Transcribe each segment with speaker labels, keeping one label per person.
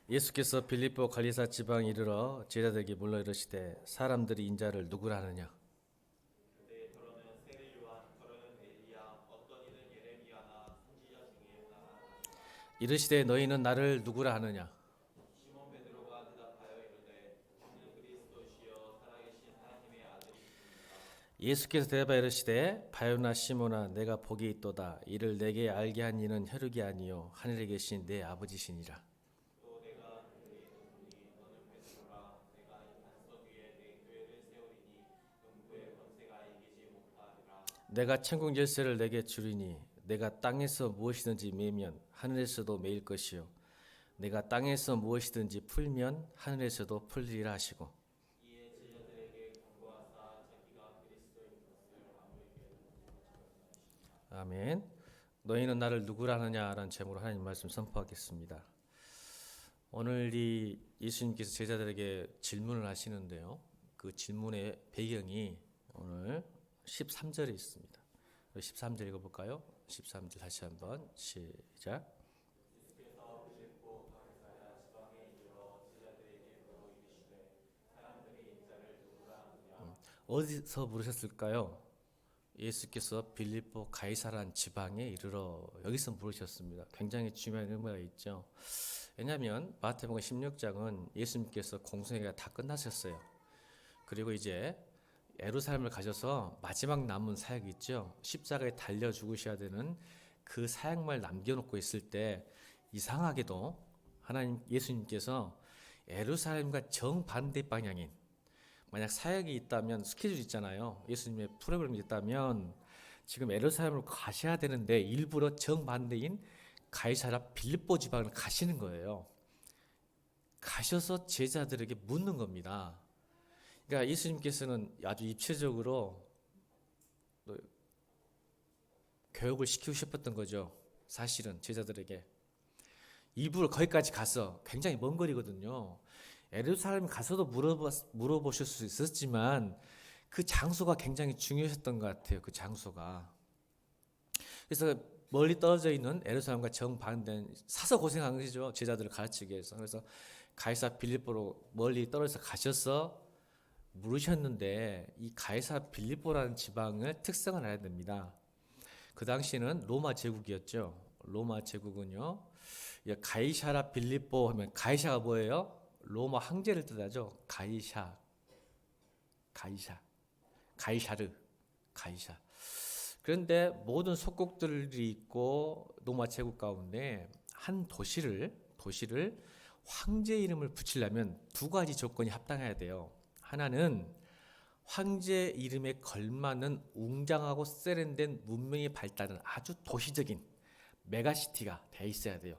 Speaker 1: 예수께서 빌립보 갈리사 지방에 이르러 제자들에게 물러 이르시되 사람들이 인자를 누구라 하느냐.
Speaker 2: 그때 더러는 세례 요한, 더러는 엘리야, 어떤 이는 예레미야나 선지자 중에 하나라 하니라.
Speaker 1: 이르시되 너희는 나를 누구라 하느냐.
Speaker 2: 시몬 베드로가 대답하여 이르되 주는 그리스도시요 살아계신 하나님의 아들이시니이다.
Speaker 1: 예수께서 대답하여 이르시되 바요나 시몬아 내가 복이 있도다. 이를 내게 알게 한 이는 혈육이 아니요 하늘에 계신 내 아버지시니라.
Speaker 2: 또 내가 그에게 이르노니 너는 베드로라. 내가 이 반석 위에 내 교회를 세우리니 음부의 권세가 이기지 못하리라.
Speaker 1: 내가 천국 열쇠를 내게 주리니 내가 땅에서 무엇이든지 매면 하늘에서도 매일 것이요 내가 땅에서 무엇이든지 풀면 하늘에서도 풀리리라 하시고.
Speaker 2: 이에 제자들에게 경고하사 자기가 그리스도인 것을 아무에게도 못하게 하시니라.
Speaker 1: 아멘. 너희는 나를 누구라 하느냐라는 제목으로 하나님 말씀 선포하겠습니다. 오늘 이 예수님께서 제자들에게 질문을 하시는데요. 그 질문의 배경이 오늘 13절에 있습니다. 13절 읽어볼까요? 13절 다시 한번 시작.
Speaker 2: 예수께서 빌립보 가이사랴 지방에 이르러 제자들에게 물어 이르시되 사람들이 인자를 누구라 하느냐.
Speaker 1: 어디서 물으셨을까요? 예수께서 빌립보 가이사란 지방에 이르러 여기서 물으셨습니다. 굉장히 중요한 의미가 있죠. 왜냐하면 마태복음 16장은 예수님께서 공생애가 다 끝나셨어요. 그리고 이제 예루살렘을 가셔서 마지막 남은 사역이 있죠. 십자가에 달려 죽으셔야 되는 그 사역만 남겨놓고 있을 때 이상하게도 하나님 예수님께서 예루살렘과 정반대 방향인, 만약 사역이 있다면 스케줄이 있잖아요. 예수님의 프로그램이 있다면 지금 예루살렘으로 가셔야 되는데 일부러 정반대인 가이사랴 빌립보 지방을 가시는 거예요. 가셔서 제자들에게 묻는 겁니다. 그러니까 예수님께서는 아주 입체적으로 교육을 시키고 싶었던 거죠. 사실은 제자들에게. 일부러 거기까지 가서 굉장히 먼 거리거든요. 예루살렘 가서도 물어보실 수 있었지만 그 장소가 굉장히 중요했던 것 같아요. 그 장소가. 그래서 멀리 떨어져 있는 예루살렘과 정반대는 사서 고생한 거죠. 제자들을 가르치기 위해서. 그래서 가이사 빌립보로 멀리 떨어져서 가셔서 물으셨는데 이 가이사 빌립보라는 지방을 특성을 알아야 됩니다. 그 당시는 로마 제국이었죠. 로마 제국은요. 가이사라 빌립보 하면 가이사가 뭐예요? 로마 황제를 뜻하죠. 가이샤, 가이사르, 가이사. 그런데 모든 속국들이 있고 로마 제국 가운데 한 도시를 황제 이름을 붙이려면 두 가지 조건이 합당해야 돼요. 하나는 황제 이름에 걸맞는 웅장하고 세련된 문명이 발달한 아주 도시적인 메가시티가 돼 있어야 돼요.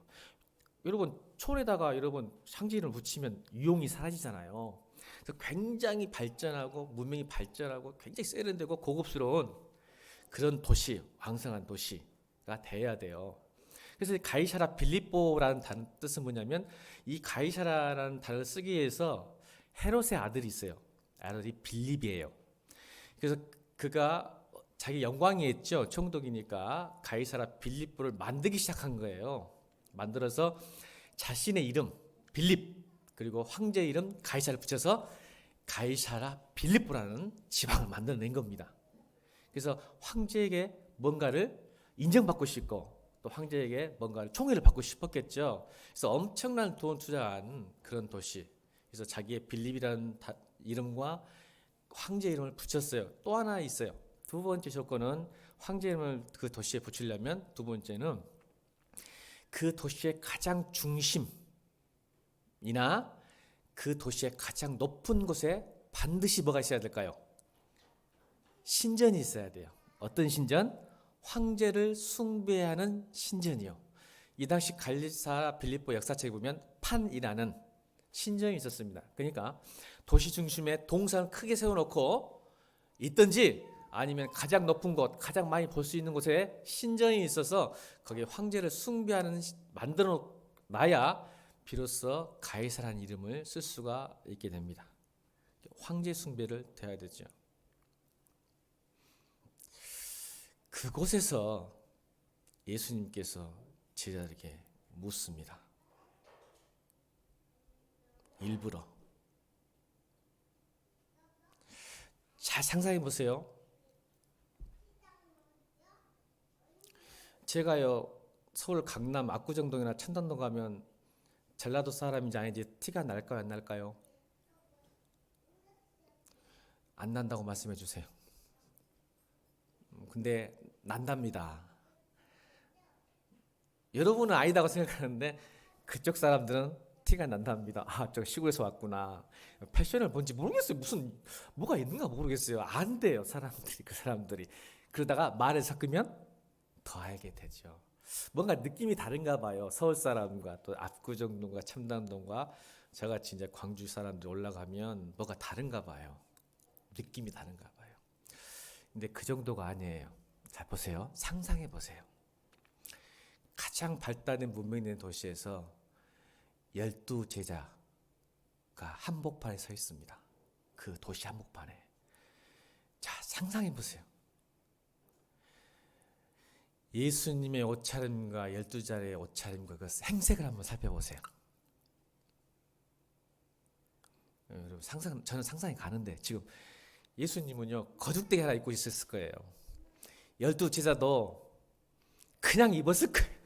Speaker 1: 여러분 촌에다가 여러분 황제 이름을 붙이면 유용이 사라지잖아요. 그래서 굉장히 발전하고 문명이 발전하고 굉장히 세련되고 고급스러운 그런 도시, 왕성한 도시가 돼야 돼요. 그래서 가이사라 빌립보라는 단어 뜻은 뭐냐면 이 가이사라라는 단어를 쓰기 위해서 헤롯의 아들이 있어요. 아들이 빌립이에요. 그래서 그가 자기 영광이 있죠. 총독이니까 가이사라 빌립보를 만들기 시작한 거예요. 만들어서 자신의 이름 빌립 그리고 황제 이름 가이사를 붙여서 가이사라 빌립보라는 지방을 만들어낸 겁니다. 그래서 황제에게 뭔가를 인정받고 싶고 또 황제에게 뭔가를 총애를 받고 싶었겠죠. 그래서 엄청난 돈 투자한 그런 도시. 그래서 자기의 빌립이라는 이름과 황제 이름을 붙였어요. 또 하나 있어요. 두 번째 조건은 황제 이름을 그 도시에 붙이려면 두 번째는 그 도시의 가장 중심이나 그 도시의 가장 높은 곳에 반드시 뭐가 있어야 될까요? 신전이 있어야 돼요. 어떤 신전? 황제를 숭배하는 신전이요. 이 당시 갈리사 빌립보 역사책에 보면 판이라는 신전이 있었습니다. 그러니까 도시 중심에 동상을 크게 세워놓고 있든지 아니면 가장 높은 곳, 가장 많이 볼 수 있는 곳에 신전이 있어서 거기에 황제를 숭배하는 만들어 놔야 비로소 가이사라는 이름을 쓸 수가 있게 됩니다. 황제 숭배를 돼야 되죠. 그곳에서 예수님께서 제자들에게 묻습니다. 일부러. 잘 상상해 보세요. 제가요 서울 강남 압구정동이나 천단동 가면 전라도 사람인지 아닌지 티가 날까요, 안 날까요? 안 난다고 말씀해 주세요. 근데 난답니다. 여러분은 아니다고 생각하는데 그쪽 사람들은 티가 난답니다. 아, 저 시골에서 왔구나. 패션을 뭔지 모르겠어요. 무슨 뭐가 있는가 모르겠어요. 안 돼요, 사람들이. 그 사람들이 그러다가 말을 섞으면 더 알게 되죠. 뭔가 느낌이 다른가 봐요. 서울 사람과 또 압구정동과 참담동과 저같이 이제 광주 사람들 올라가면 뭐가 다른가 봐요. 느낌이 다른가 봐요. 근데 그 정도가 아니에요. 자, 보세요. 상상해 보세요. 가장 발달된 문명이 있는 도시에서 12제자가 한복판에 서 있습니다. 그 도시 한복판에. 자, 상상해 보세요. 예수님의 옷차림과 12자리의 옷차림과 그 행색을 한번 살펴보세요. 여러분 저는 상상이 가는데 지금 예수님은요 거죽대기 하나 입고 있었을 거예요. 12제자도 그냥 입었을 거예요.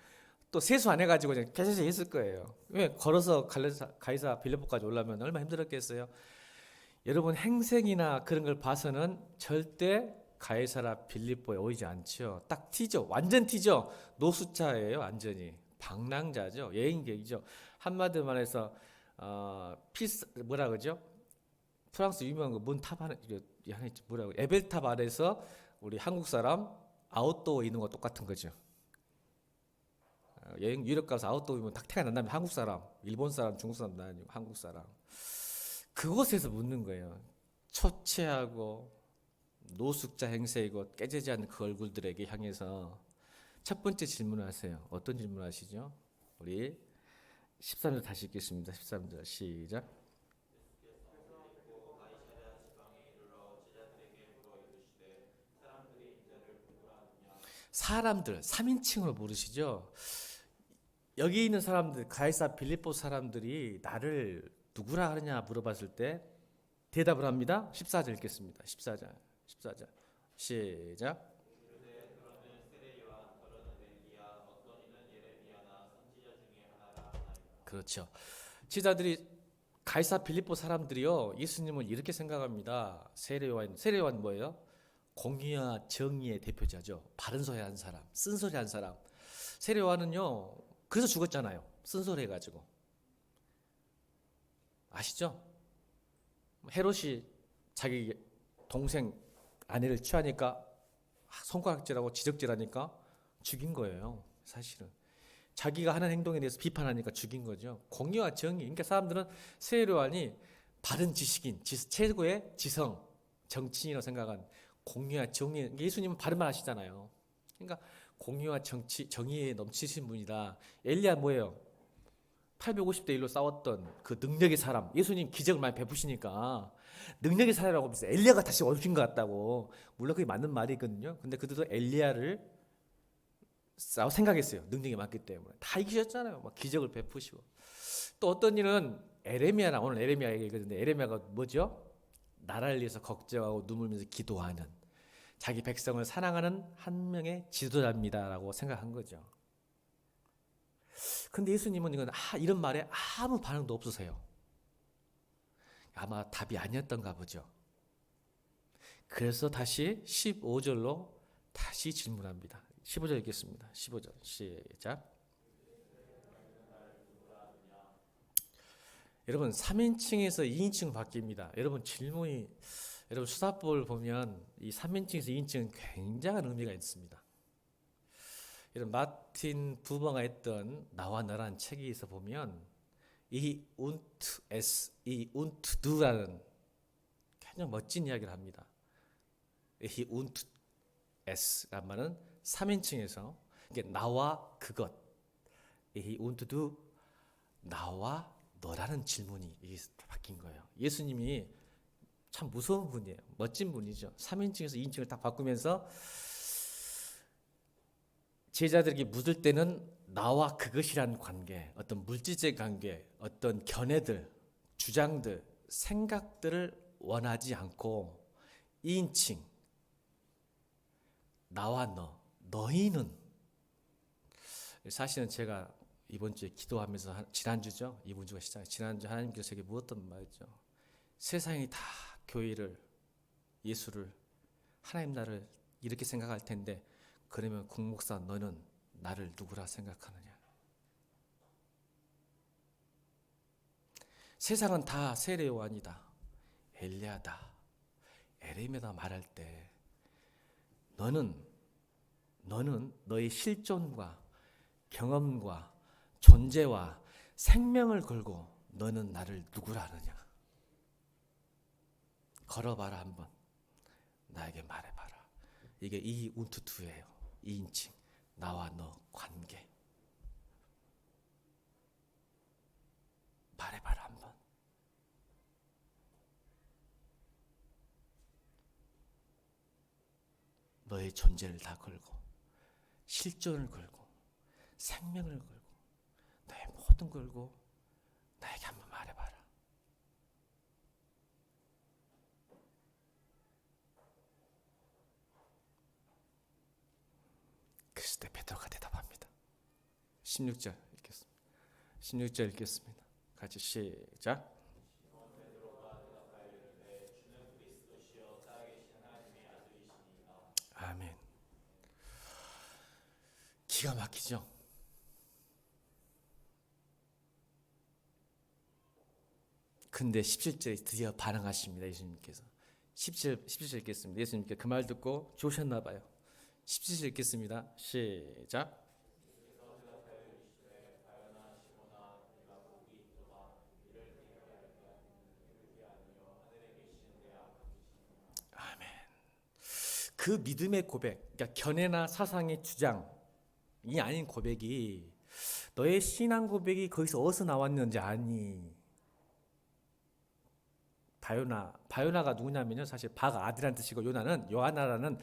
Speaker 1: 또 세수 안 해가지고 그냥 깨져져 있을 거예요. 왜? 걸어서 가이사 빌립보까지 올라면 얼마나 힘들었겠어요. 여러분 행색이나 그런 걸 봐서는 절대 가이사라 빌립보에 오이지 않죠. 딱 티죠. 완전 티죠. 노숙자예요. 완전히 방랑자죠. 여행객이죠. 한마디로 말해서 뭐라 그러죠? 프랑스 유명한 거 문탑 하나 있지 뭐라고 에벨탑 아래서 우리 한국 사람 아웃도어 있는 거 똑같은 거죠. 여행 유럽 가서 아웃도어 입으면 딱 티가 난다면 한국 사람, 일본 사람, 중국 사람 아니고 한국 사람. 그곳에서 묻는 거예요. 초췌하고 노숙자 행세이고 깨지지 않는 그 얼굴들에게 향해서 첫 번째 질문을 하세요. 어떤 질문을 하시죠? 우리 13절 다시 읽겠습니다. 13절 시작. 사람들 3인칭으로 부르시죠. 여기 있는 사람들 가이사 빌립보 사람들이 나를 누구라 하느냐 물어봤을 때 대답을 합니다. 14절 읽겠습니다. 14절 시작. 그렇죠. 제자들이 가이사 빌립보 사람들이요 예수님을 이렇게 생각합니다. 세례요한 뭐예요? 공의와 정의의 대표자죠. 바른 소리 한 사람, 쓴소리 한 사람. 세례요한은요 그래서 죽었잖아요. 쓴소리 해가지고. 아시죠? 헤롯이 자기 동생 아내를 취하니까 손가락질하고 지적질하니까 죽인 거예요. 사실은 자기가 하는 행동에 대해서 비판하니까 죽인 거죠. 공의와 정의. 그러니까 사람들은 세례요한이 바른 지식인, 최고의 지성, 정치인이라고 생각한 공의와 정의. 예수님은 바른 말 하시잖아요. 그러니까 공의와 정의에 넘치신 분이다. 엘리야 뭐예요? 850대 1로 싸웠던 그 능력의 사람. 예수님 기적을 많이 베푸시니까 능력의 사람이라고 하면서 엘리야가 다시 오신 것 같다고. 물론 그게 맞는 말이거든요. 근데 그들도 엘리야를 생각했어요. 능력이 많기 때문에. 다 이기셨잖아요. 막 기적을 베푸시고. 또 어떤 일은 에레미야나 오늘 에레미야 얘기거든요. 에레미야가 뭐죠? 나라를 위해서 걱정하고 눈물 흘리면서 기도하는 자기 백성을 사랑하는 한 명의 지도자입니다라고 생각한 거죠. 근데 예수님은 이런 말에 아무 반응도 없으세요. 아마 답이 아니었던가 보죠. 그래서 다시 15절로 다시 질문합니다. 15절 읽겠습니다. 15절 시작. 여러분 3인칭에서 2인칭 바뀝니다. 여러분 질문이 여러분 수사법을 보면 이 3인칭에서 2인칭은 굉장한 의미가 있습니다. 이런 마틴 부버가 했던 나와 너란 책에서 보면 이 und es, 이 und du라는 굉장히 멋진 이야기를 합니다. 이 und es란 말은 3인칭에서 이게 나와 그것, 이 und du 나와 너라는 질문이 바뀐 거예요. 예수님이 참 무서운 분이에요. 멋진 분이죠. 3인칭에서 2인칭을 딱 바꾸면서 제자들에게 묻을 때는 나와 그것이란 관계, 어떤 물질적 관계, 어떤 견해들, 주장들, 생각들을 원하지 않고 2인칭 나와 너희는 사실은 제가 이번 주에 기도하면서 지난주죠. 이번 주가 시작. 지난주 하나님께서 제게 무엇던 말이죠. 세상이 다 교회를 예수를 하나님 나를 이렇게 생각할 텐데 그러면 국목사 너는 나를 누구라 생각하느냐. 세상은 다 세례 요한이다. 엘리야다. 에레미야다 말할 때 너는 너의 실존과 경험과 존재와 생명을 걸고 너는 나를 누구라 하느냐. 걸어봐라 한번. 나에게 말해봐라. 이게 이 운투투예요. 2인칭 나와 너 관계. 말해봐라 한번. 너의 존재를 다 걸고 실존을 걸고 생명을 걸고 너의 모든 걸고 나에게 한번 말해봐라. 그랬을 때 베드로가 대답합니다. 16절 읽겠습니다. 16절 읽겠습니다. 같이 시작. 아멘. 기가 막히죠. 근데 17절에 드디어 반응하십니다. 예수님께서. 17절 읽겠습니다. 예수님께 그 말 듣고 좋으셨나 봐요. 17절 읽겠습니다. 시작. 아멘. 그 믿음의 고백, 그러니까 견해나 사상의 주장이 아닌 고백이 너의 신앙 고백이 거기서 어디서 나왔는지 아니. 바요나가 누구냐면요. 사실 바가 아들이라는 뜻이고 요하나라는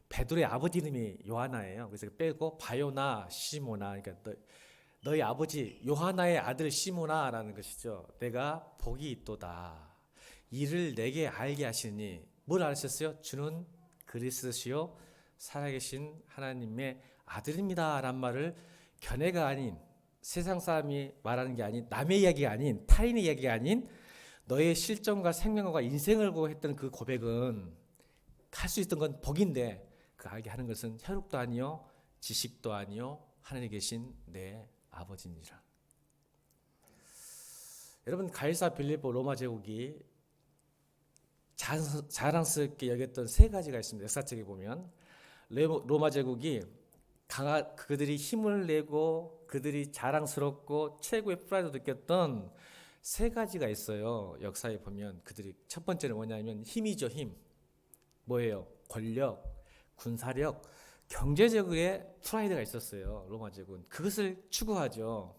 Speaker 1: 베드로의 아버지 이름이 요하나예요. 그래서 빼고 바요나 시모나, 그러니까 너희 아버지 요하나의 아들 시모나라는 것이죠. 내가 복이 있도다. 이를 내게 알게 하시니 뭘 알으셨어요? 주는 그리스도시요 살아계신 하나님의 아들입니다. 라는 말을 견해가 아닌 세상 사람이 말하는 게 아닌 남의 이야기가 아닌 타인의 이야기가 아닌 너의 실존과 생명과 인생을 고 했던 그 고백은 할 수 있던 건 복인데 그 알게 하는 것은 혈육도 아니요 지식도 아니요 하늘에 계신 내 아버지니라. 여러분 가이사 빌립보 로마 제국이 자랑스럽게 여겼던 세 가지가 있습니다. 역사책에 보면 로마 제국이 그들이 힘을 내고 그들이 자랑스럽고 최고의 프라이드 느꼈던 세 가지가 있어요. 역사에 보면 그들이 첫 번째는 뭐냐면 힘이죠. 힘. 뭐예요? 권력, 군사력, 경제적의 프라이드가 있었어요. 로마 제국은 그것을 추구하죠.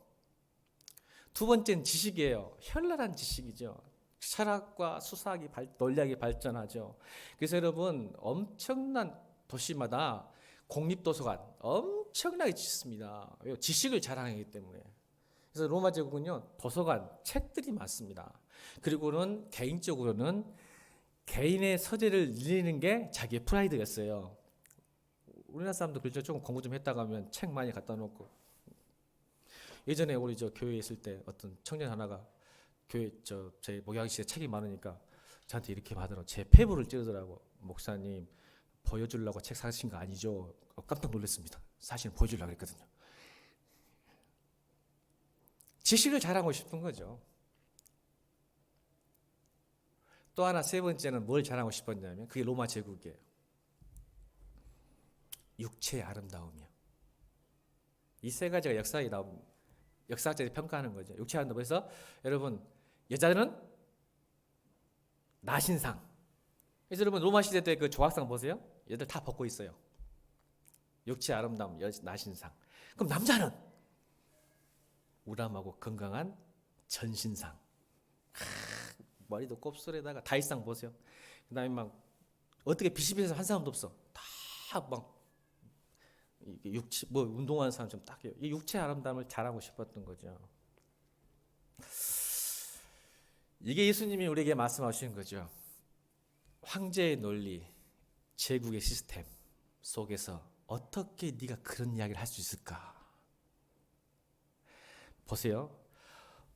Speaker 1: 두 번째는 지식이에요. 현란한 지식이죠. 철학과 수사학이 논리학이 발전하죠. 그래서 여러분 엄청난 도시마다 공립도서관 엄청나게 짓습니다. 지식을 자랑하기 때문에. 그래서 로마 제국은요 도서관 책들이 많습니다. 그리고는 개인적으로는 개인의 서재를 늘리는 게 자기의 프라이드였어요. 우리나라 사람도 그렇죠. 조금 공부 좀 했다가 하면 책 많이 갖다 놓고. 예전에 우리 교회에 있을 때 어떤 청년 하나가 교회 제 목양실에 책이 많으니까 저한테 이렇게 하더라고. 제 페이보를 찌르더라고. 목사님 보여주려고 책 사신 거 아니죠? 깜짝 놀랐습니다. 사실은 보여주려고 했거든요. 지식을 자랑하고 싶은 거죠. 또 하나 세 번째는 뭘 자랑하고 싶었냐면 그게 로마 제국이에요. 육체의 아름다움이요. 이 세 가지가 역사에 나온 역사학자들이 평가하는 거죠. 육체의 아름다움. 그래서 여러분 여자들은 나신상. 그래서 여러분 로마 시대 때 그 조각상 보세요. 얘들 다 벗고 있어요. 육체의 아름다움, 나신상. 그럼 남자는 우람하고 건강한 전신상. 머리도 곱슬에다가 다이상 보세요. 그다음에 막 어떻게 비시비해서 한 사람도 없어. 다 막 육체 뭐 운동하는 사람 좀 딱 해요. 이 육체 아름다움을 자랑하고 싶었던 거죠. 이게 예수님이 우리에게 말씀하시는 거죠. 황제의 논리, 제국의 시스템 속에서 어떻게 네가 그런 이야기를 할 수 있을까? 보세요.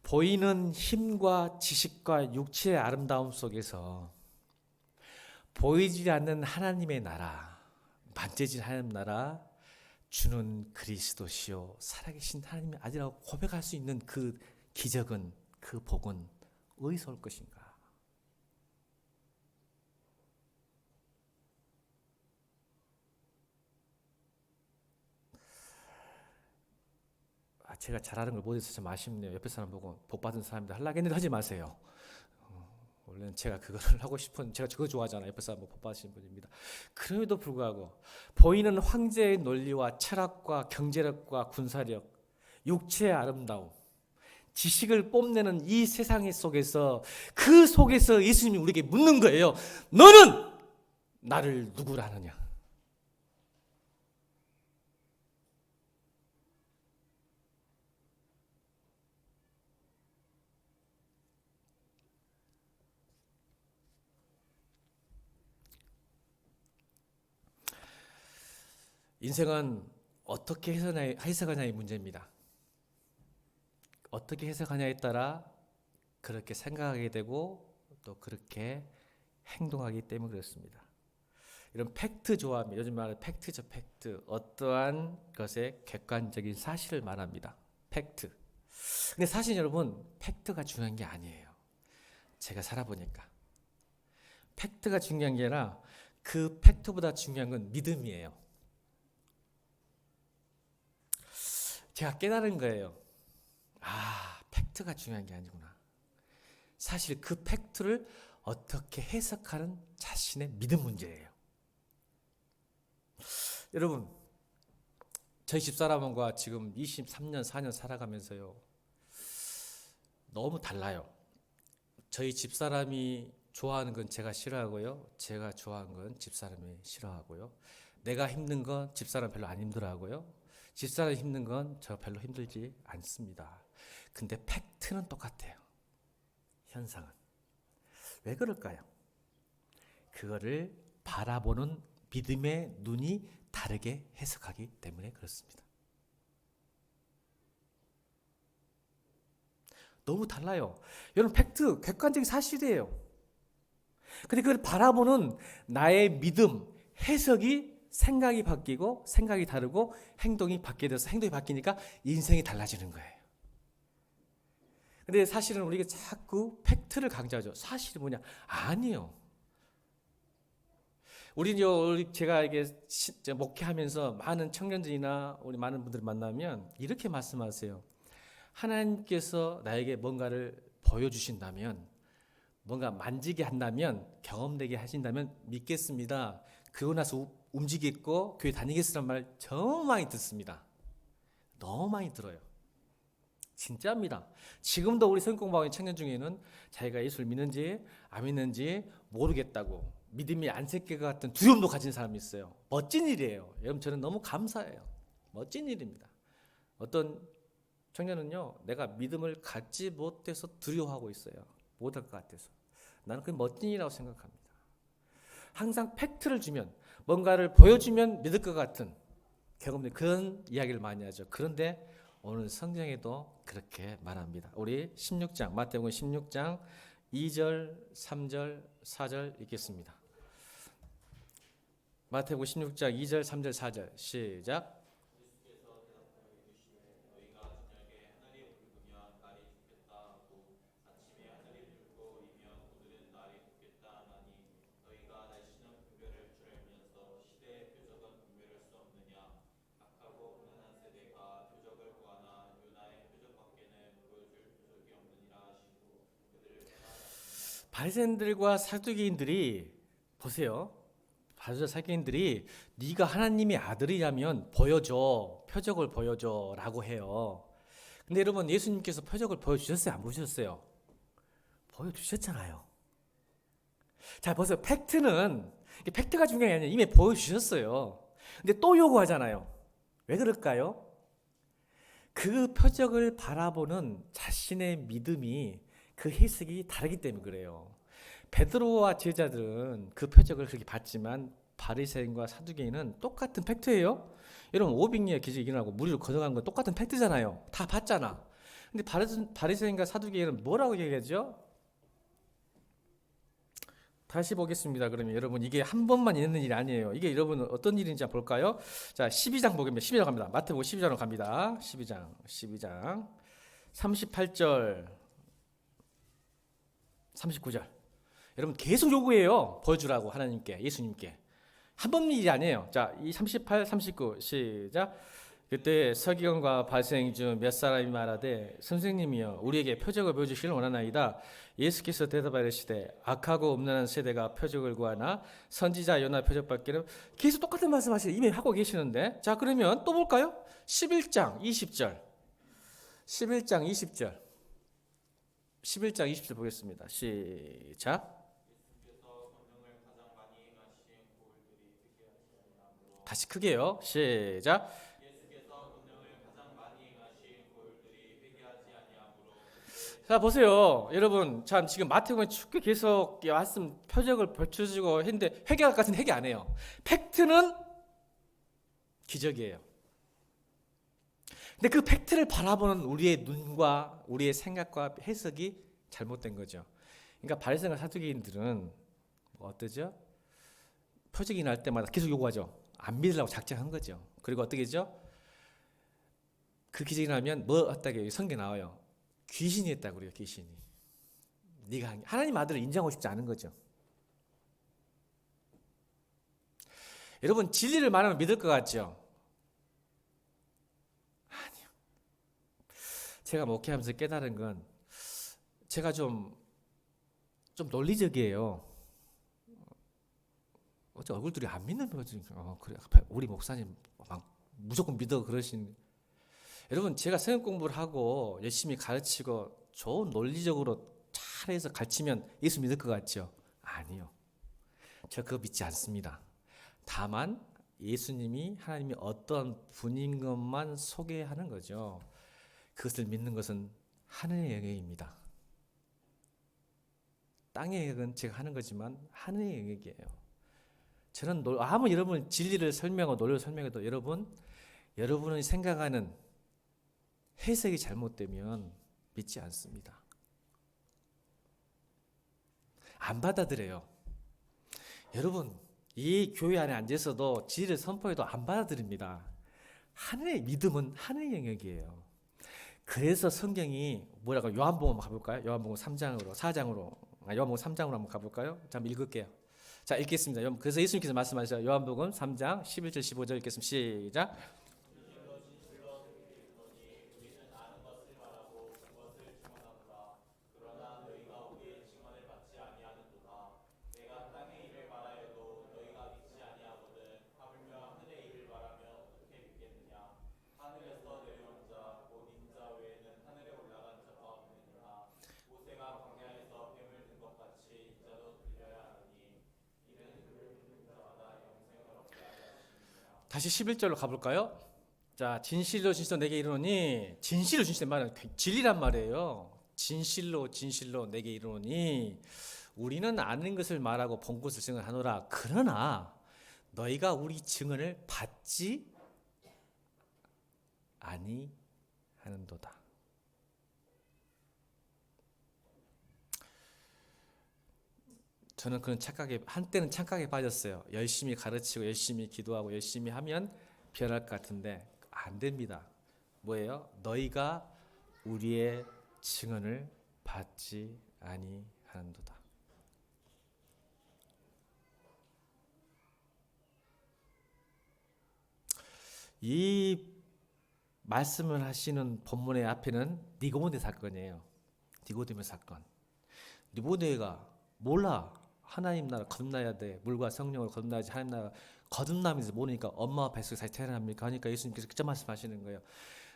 Speaker 1: 보이는 힘과 지식과 육체의 아름다움 속에서 보이지 않는 하나님의 나라, 만져진 하나님 나라, 주는 그리스도시요 살아계신 하나님의 아들이라고 고백할 수 있는 그 기적은, 그 복은 어디서 올 것인가? 제가 잘하는 걸 못해서 참 아쉽네요. 옆에 사람 보고 복 받은 사람들 하려고 했는데 하지 마세요. 원래는 제가 그거를 하고 싶은, 제가 그거 좋아하잖아요. 옆에 사람 복 받으신 분입니다. 그럼에도 불구하고 보이는 황제의 논리와 철학과 경제력과 군사력, 육체의 아름다움, 지식을 뽐내는 이 세상 속에서, 그 속에서 예수님이 우리에게 묻는 거예요. 너는 나를 누구라 하느냐? 인생은 어떻게 해석하냐의 문제입니다. 어떻게 해석하냐에 따라 그렇게 생각하게 되고 또 그렇게 행동하기 때문에 그렇습니다. 이런 팩트 좋아합니다. 요즘 말하는 팩트죠, 팩트. 어떠한 것의 객관적인 사실을 말합니다. 팩트. 근데 사실 여러분, 팩트가 중요한 게 아니에요. 제가 살아보니까. 팩트가 중요한 게 아니라 그 팩트보다 중요한 건 믿음이에요. 제가 깨달은 거예요. 팩트가 중요한 게 아니구나. 사실 그 팩트를 어떻게 해석하는 자신의 믿음 문제예요. 여러분, 저희 집사람과 지금 23년, 4년 살아가면서요, 너무 달라요. 저희 집사람이 좋아하는 건 제가 싫어하고요, 제가 좋아하는 건 집사람이 싫어하고요, 내가 힘든 건 집사람 별로 안 힘들어하고요, 집사람이 힘든 건 저 별로 힘들지 않습니다. 근데 팩트는 똑같아요. 현상은. 왜 그럴까요? 그거를 바라보는 믿음의 눈이 다르게 해석하기 때문에 그렇습니다. 너무 달라요. 여러분, 팩트, 객관적인 사실이에요. 근데 그걸 바라보는 나의 믿음, 해석이, 생각이 바뀌고, 생각이 다르고, 행동이 바뀌게 돼서 행동이 바뀌니까 인생이 달라지는 거예요. 근데 사실은 우리가 자꾸 팩트를 강조하죠. 사실이 뭐냐? 아니요. 우리 제가 이게 목회하면서 많은 청년들이나 우리 많은 분들 만나면 이렇게 말씀하세요. 하나님께서 나에게 뭔가를 보여주신다면, 뭔가 만지게 한다면, 경험되게 하신다면 믿겠습니다. 그러고 나서 움직이겠고 교회 다니겠으란 말 너무 많이 듣습니다. 너무 많이 들어요. 진짜입니다. 지금도 우리 성경 공부하는 청년 중에는 자기가 예수를 믿는지 안 믿는지 모르겠다고, 믿음이 안 셀 것 같은 두려움도 가진 사람이 있어요. 멋진 일이에요. 여러분, 저는 너무 감사해요. 멋진 일입니다. 어떤 청년은요, 내가 믿음을 갖지 못해서 두려워하고 있어요. 못할 것 같아서. 나는 그게 멋진 일이라고 생각합니다. 항상 팩트를 주면, 뭔가를 보여주면 믿을 것 같은 경험들, 그런 이야기를 많이 하죠. 그런데 오늘 성경에도 그렇게 말합니다. 우리 16장, 마태복음 16장 2절, 3절, 4절 읽겠습니다. 마태복음 16장 2절, 3절, 4절 시작.
Speaker 2: 예수께서 대답하여 이르시되 너희가 저녁에 하늘이 붉으면 날이 좁겠다 하고 아침에 하늘이 붉고 이면 오늘은 날이 좁겠다 하나니 너희가 날씨는 분별할 줄 알면서 시대의 표적은 분별할 수 없느냐. 악하고 음란한 세대가 표적을 구하나 요나의 표적밖에는 보여줄 표적이 없느니라 하시고 그들을 떠나가시니라.
Speaker 1: 바리새인들과 사두개인들이, 보세요. 바리새인과 사두개인들이 네가 하나님의 아들이라면 보여줘, 표적을 보여줘라고 해요. 근데 여러분, 예수님께서 표적을 보여주셨어요? 안 보여주셨어요? 보여주셨잖아요. 자, 보세요. 팩트가 중요한 게 아니라 이미 보여주셨어요. 근데 또 요구하잖아요. 왜 그럴까요? 그 표적을 바라보는 자신의 믿음이 그 해석이 다르기 때문에 그래요. 베드로와 제자들은 그 표적을 그렇게 봤지만 바리새인과 사두개인은 똑같은 팩트예요. 여러분 오병이어 기적이 일어나고 무리를 거둬간 건 똑같은 팩트잖아요. 다 봤잖아. 근데 바리새인과 사두개인은 뭐라고 얘기하죠? 다시 보겠습니다. 그러면 여러분 이게 한 번만 있는 일이 아니에요. 이게 여러분 어떤 일인지 한번 볼까요? 자, 12장 보겠습니다. 12장 갑니다. 마태복음 12장으로 갑니다. 12장 38절 39절. 여러분 계속 요구해요. 보여주라고 하나님께, 예수님께. 한 번 일이 아니에요. 자, 이 38, 39 시작. 그때 서기관과 바리새인 중 몇 사람이 말하되 선생님이여 우리에게 표적을 보여주시길 원하나이다. 예수께서 대답하여 이르시되 악하고 음란한 세대가 표적을 구하나 선지자 요나 표적받기를. 계속 똑같은 말씀하시는 이미 하고 계시는데, 자 그러면 또 볼까요? 11장 20절 11장 20절 11장 20절 보겠습니다. 시작. 다시 크게요. 시작. 자 보세요 여러분. 참 지금 마태복음에 축게 계속 말씀 표적을 보여주고 했는데 회개할 것 같은 회개 안 해요. 팩트는 기적이에요. 근데 그 팩트를 바라보는 우리의 눈과 우리의 생각과 해석이 잘못된 거죠. 그러니까 바리새인과 사두개인들은 어떠죠? 표적이 날 때마다 계속 요구하죠. 안 믿으려고 작정한 거죠. 그리고 어떻게 죠? 그 기적이 나면 뭐 했다고 성경에 나와요. 귀신이 했다고 그래요. 귀신이. 네가 하나님 아들을 인정하고 싶지 않은 거죠. 여러분 진리를 말하면 믿을 것 같죠? 아니요. 제가 목회하면서 깨달은 건 제가 좀 논리적이에요. 어째 얼굴들이 안 믿는 거지. 그래. 우리 목사님 무조건 믿어 그러신. 여러분 제가 성경 공부를 하고 열심히 가르치고 좋은 논리적으로 잘해서 가르치면 예수 믿을 것 같죠? 아니요. 저 그거 믿지 않습니다. 다만 예수님이 하나님이 어떤 분인 것만 소개하는 거죠. 그것을 믿는 것은 하늘의 영역입니다. 땅의 영역은 제가 하는 거지만 하늘의 영역이에요. 저는 아무 여러분 진리를 설명하고 논리를 설명해도 여러분이 생각하는 해석이 잘못되면 믿지 않습니다. 안 받아들여요. 여러분 이 교회 안에 앉아서도 진리를 선포해도 안 받아들입니다. 하늘의 믿음은 하늘의 영역이에요. 그래서 성경이 뭐라고 요한복음 한번 가볼까요? 요한복음 4장으로 요한복음 3장으로 한번 가볼까요? 자, 한번 읽을게요. 자, 읽겠습니다. 그래서 예수님께서 말씀하셨어요. 요한복음 3장 11절 15절 읽겠습니다. 시작. 다시 11절로 가볼까요? 자, 진실로 내게 이르노니, 진실로 말은 진리란 말이에요. 진실로 내게 이르노니 우리는 아는 것을 말하고 본 것을 증언하노라. 그러나 너희가 우리 증언을 받지 아니하는도다. 저는 그런 한때는 착각에 빠졌어요. 열심히 가르치고 열심히 기도하고 열심히 하면 변할 것 같은데 안 됩니다. 뭐예요? 너희가 우리의 증언을 받지 아니하는도다. 이 말씀을 하시는 본문의 앞에는 니고모데 사건이에요. 니고데모 사건. 니고데가 몰라. 하나님 나라 거듭나야 돼. 물과 성령을 거듭나야지 하나님 나라 거듭나면서 모르니까 엄마와 뱃속에 다시 태어납니까? 하니까 예수님께서 그저 말씀하시는 거예요.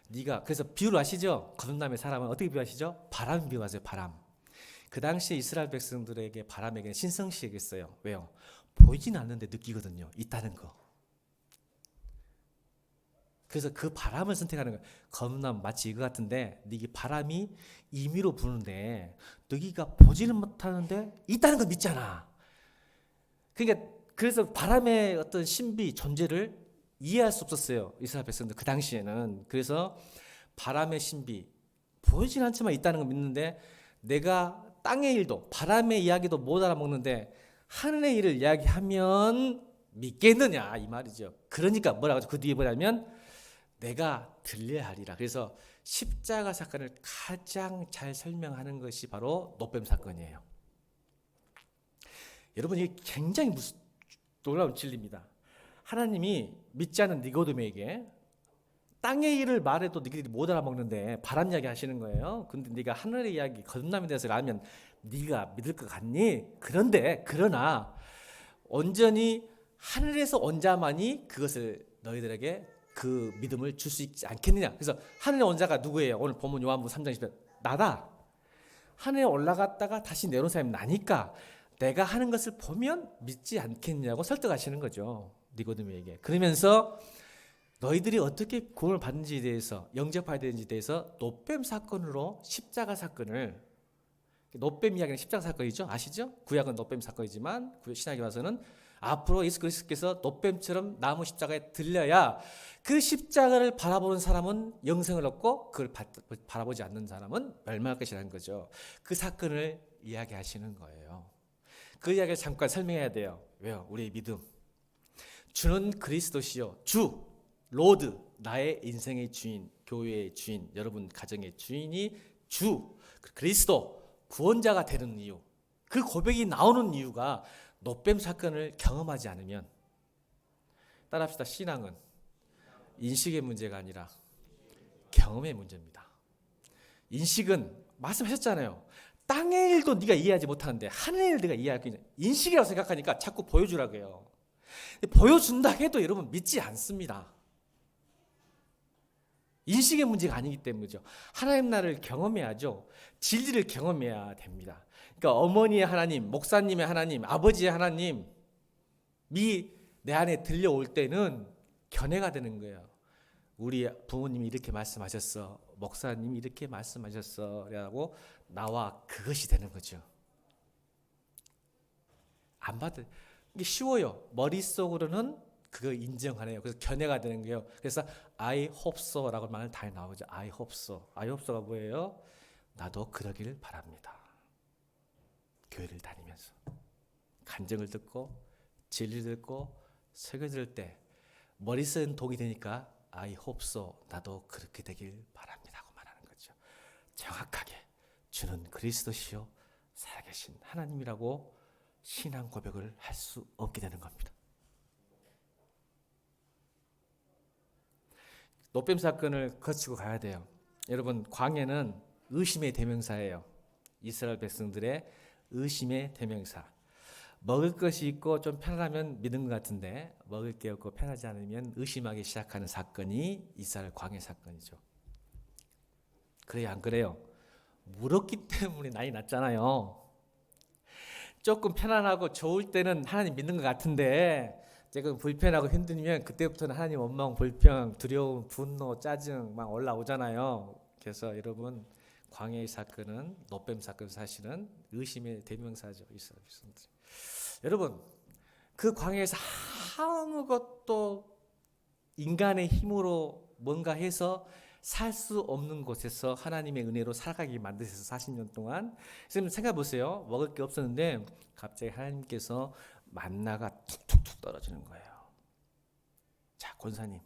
Speaker 1: 네가 그래서 비유를 아시죠? 거듭남의 사람은 어떻게 비유하시죠? 바람 비유하세요. 바람. 그 당시 이스라엘 백성들에게 바람에게는 신성시했어요. 왜요? 보이진 않는데 느끼거든요. 있다는 거. 그래서 그 바람을 선택하는 거예요. 거듭남 마치 이거 같은데 네게 바람이 임의로 부는데 너희가 보지는 못하는데 있다는 걸 믿잖아. 그러니까 그래서 바람의 어떤 신비 존재를 이해할 수 없었어요. 이스라엘 백성들 그 당시에는. 그래서 바람의 신비 보이진 않지만 있다는 걸 믿는데 내가 땅의 일도 바람의 이야기도 못 알아먹는데 하늘의 일을 이야기하면 믿겠느냐 이 말이죠. 그러니까 뭐라고 하죠? 그 뒤에 뭐냐면 내가 들려야 하리라. 그래서 십자가 사건을 가장 잘 설명하는 것이 바로 노뱀 사건이에요. 여러분 이게 굉장히 놀라운 진리입니다. 하나님이 믿지 않는 니고데모에게 땅의 일을 말해도 너희들이 못 알아먹는데 바람 이야기 하시는 거예요. 근데 네가 하늘의 이야기 거듭남에 대해서 알면 네가 믿을 것 같니? 그러나 온전히 하늘에서 온 자만이 그것을 너희들에게 그 믿음을 줄 수 있지 않겠느냐. 그래서 하늘에 온 자가 누구예요? 오늘 본문 요한복음 3장 10절 나다. 하늘에 올라갔다가 다시 내려온 사람이 나니까 내가 하는 것을 보면 믿지 않겠냐고 설득하시는 거죠. 니고데모에게. 그러면서 너희들이 어떻게 구원을 받는지에 대해서 영접해야 되는지에 대해서 노뱀 사건으로 십자가 사건을 노뱀 이야기는 십자가 사건이죠. 아시죠? 구약은 노뱀 사건이지만 신약에 와서는 앞으로 예수 그리스도께서 노뱀처럼 나무 십자가에 들려야 그 십자가를 바라보는 사람은 영생을 얻고 그걸 바라보지 않는 사람은 멸망할 것이라는 거죠. 그 사건을 이야기하시는 거예요. 그 이야기를 잠깐 설명해야 돼요. 왜요? 우리의 믿음. 주는 그리스도시요. 주, 로드, 나의 인생의 주인, 교회의 주인, 여러분 가정의 주인이 주, 그리스도, 구원자가 되는 이유. 그 고백이 나오는 이유가 노뱀 사건을 경험하지 않으면 따라합시다. 신앙은 인식의 문제가 아니라 경험의 문제입니다. 인식은 말씀하셨잖아요. 땅의 일도 네가 이해하지 못하는데 하늘의 일 네가 이해할 수 있는 인식이라고 생각하니까 자꾸 보여주라고 해요. 보여준다 해도 여러분 믿지 않습니다. 인식의 문제가 아니기 때문이죠. 하나님 나라를 경험해야죠. 진리를 경험해야 됩니다. 그러니까 어머니의 하나님, 목사님의 하나님, 아버지의 하나님이 내 안에 들려올 때는 견해가 되는 거예요. 우리 부모님이 이렇게 말씀하셨어. 목사님이 이렇게 말씀하셨어. 라고 나와 그것이 되는 거죠. 안 받을. 이게 쉬워요. 머릿속으로는 그거 인정하네요. 그래서 견해가 되는 거예요. 그래서 I hope so라고 말 다 나오죠. I hope so. I hope so가 뭐예요? 나도 그러길 바랍니다. 교회를 다니면서 간증을 듣고 진리를 듣고 설교 들을 때 머릿속은 독이 되니까 I hope so. 나도 그렇게 되길 바랍니다. 하고 말하는 거죠. 정확하게 주는 그리스도시요 살아계신 하나님이라고 신앙 고백을 할 수 없게 되는 겁니다. 노뱀 사건을 거치고 가야 돼요. 여러분 광야는 의심의 대명사예요. 이스라엘 백성들의 의심의 대명사. 먹을 것이 있고 좀 편하면 믿은 것 같은데 먹을 게 없고 편하지 않으면 의심하기 시작하는 사건이 이스라엘 광야 사건이죠. 그래요, 안 그래요? 물었기 때문에 난리 났잖아요. 조금 편안하고 좋을 때는 하나님 믿는 것 같은데 조금 불편하고 힘들면 그때부터는 하나님 원망, 불평, 두려움, 분노, 짜증 막 올라오잖아요. 그래서 여러분 광야의 사건은 노뱀 사건 사실은 의심의 대명사죠. 이스라엘 백성들. 여러분 그 광야에서 아무것도 인간의 힘으로 뭔가 해서 살 수 없는 곳에서 하나님의 은혜로 살아가게 만드셔서 40년 동안. 지금 생각해 보세요. 먹을 게 없었는데 갑자기 하나님께서 만나가 툭툭툭 떨어지는 거예요. 자, 권사님,